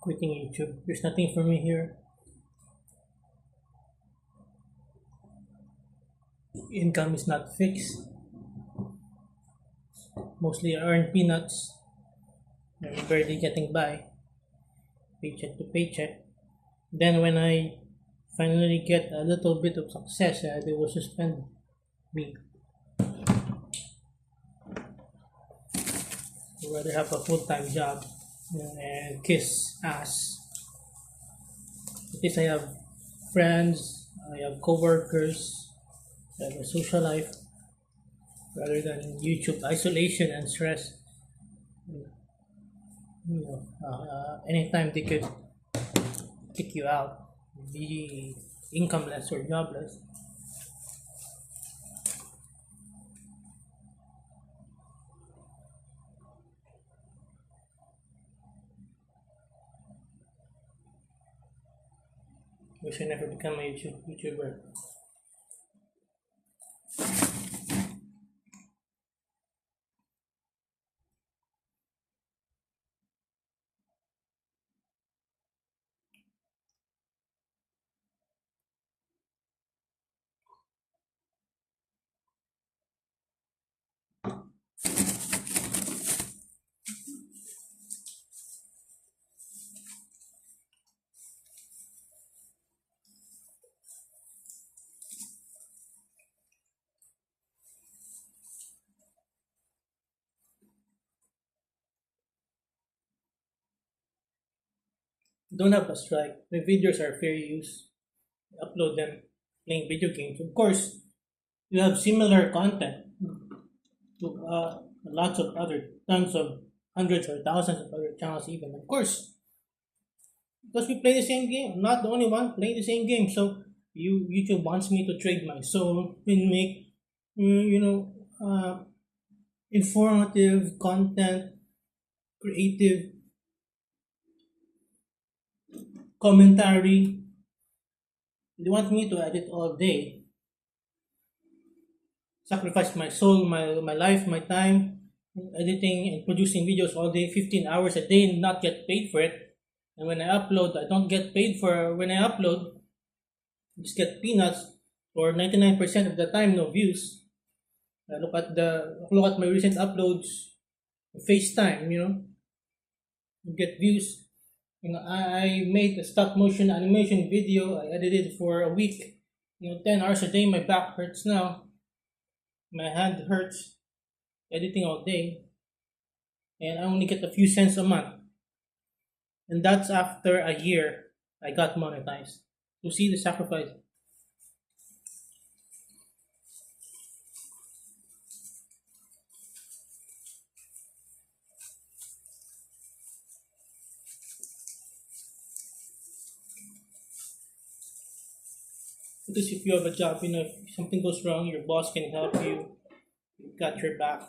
quitting YouTube. There's nothing for me here. Income is not fixed. Mostly I earn peanuts. I'm barely getting by, paycheck to paycheck. Then when I finally get a little bit of success, they will suspend me. I'd rather have a full-time job and kiss ass. At least I have friends, I have co-workers, I have a social life, rather than YouTube isolation and stress. Anytime they could kick you out, be incomeless or jobless. Wish I never become a YouTuber. Don't have a strike. My videos are fair use. Upload them playing video games. Of course, you have similar content to lots of other tons of hundreds or thousands of other channels even. Of course, because we play the same game. I'm not the only one playing the same game. So YouTube wants me to trade my soul and make informative content, creative commentary. They want me to edit all day, sacrifice my soul, my life, my time, editing and producing videos all day, 15 hours a day, and not get paid for it. And when I upload, I don't get paid for when I upload. I just get peanuts, or 99% of the time, no views. I look at my recent uploads, FaceTime, get views. I made a stop motion animation video. I edited for a week. 10 hours a day. My back hurts now. My hand hurts editing all day, and I only get a few cents a month. And that's after a year I got monetized. You see the sacrifice. Because if you have a job, if something goes wrong, your boss can help you. You've got your back.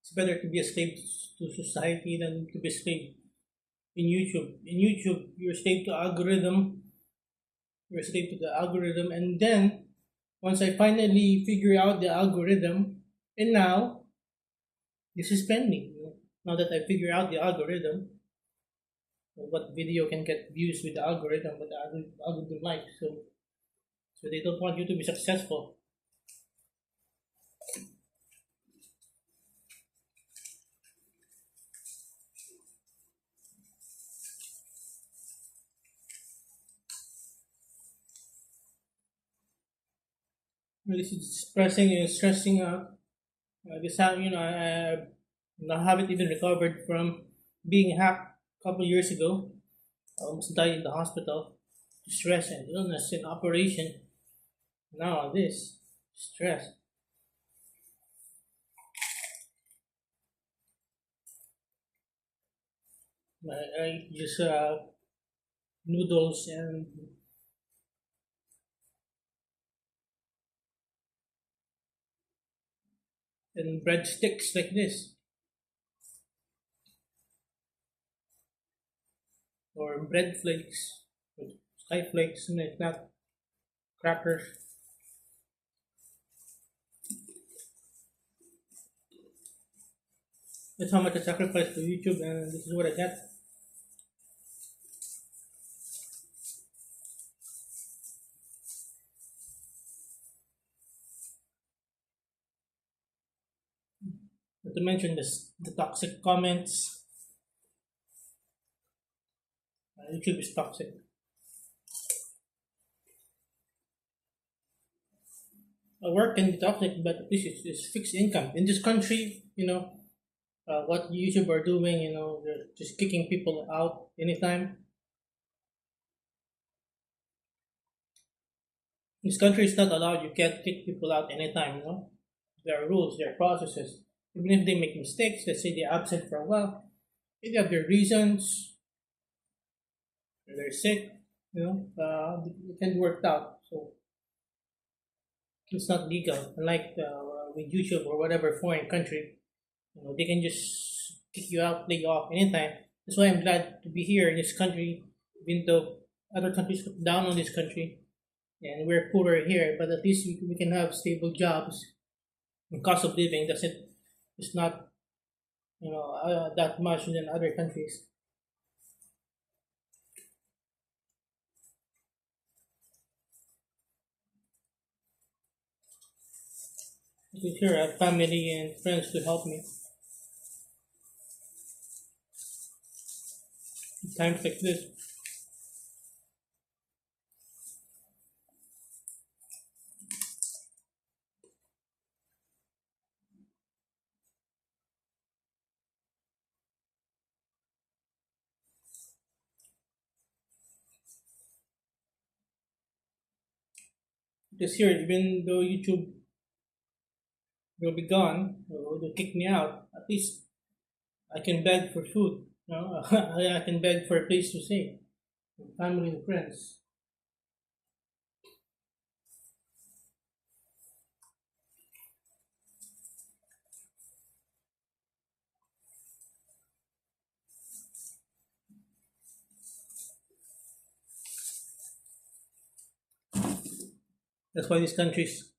It's better to be a slave to society than to be a slave in YouTube. In YouTube, you're a slave to algorithm. You're a slave to the algorithm, and then once I finally figure out the algorithm, and now this is pending. Now that I figure out the algorithm, what video can get views with the algorithm, what the algorithm likes. So they don't want you to be successful. This is stressing and stressing out. This how I haven't even recovered from being hacked a couple years ago. I almost died in the hospital. Stress and illness in operation. Now this stress. I just noodles and breadsticks like this. or bread flakes, or sky flakes, something like that, crackers. That's how much I sacrificed for YouTube, and this is what I get. Not to mention this, the toxic comments. YouTube is toxic. Work can be toxic, but at least it's fixed income. In this country, what YouTube are doing, they're just kicking people out anytime. This country is not allowed. You can't kick people out anytime. There are rules, there are processes. Even if they make mistakes, let's say they're absent for a while, if they have their reasons, or they're sick, it can be worked out. So it's not legal. Unlike with YouTube or whatever foreign country, they can just kick you out, play you off anytime. That's why I'm glad to be here in this country, even though other countries look down on this country and we're poorer here, but at least we can have stable jobs. And cost of living doesn't it's not that much than other countries. Because here I have family and friends to help me in times like this. Because here, even though YouTube will be gone or they'll kick me out, at least I can beg for food. I can beg for a place to stay, family and friends. That's why this country's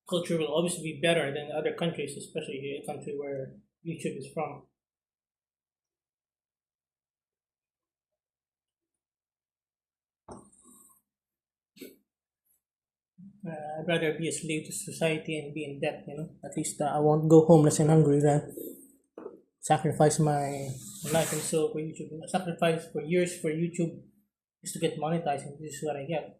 culture will always be better than other countries, especially a country where YouTube is from. I'd rather be a slave to society and be in debt. At least I won't go homeless and hungry than sacrifice my life and soul for YouTube. Sacrifice for years for YouTube just to get monetized, and this is what I get.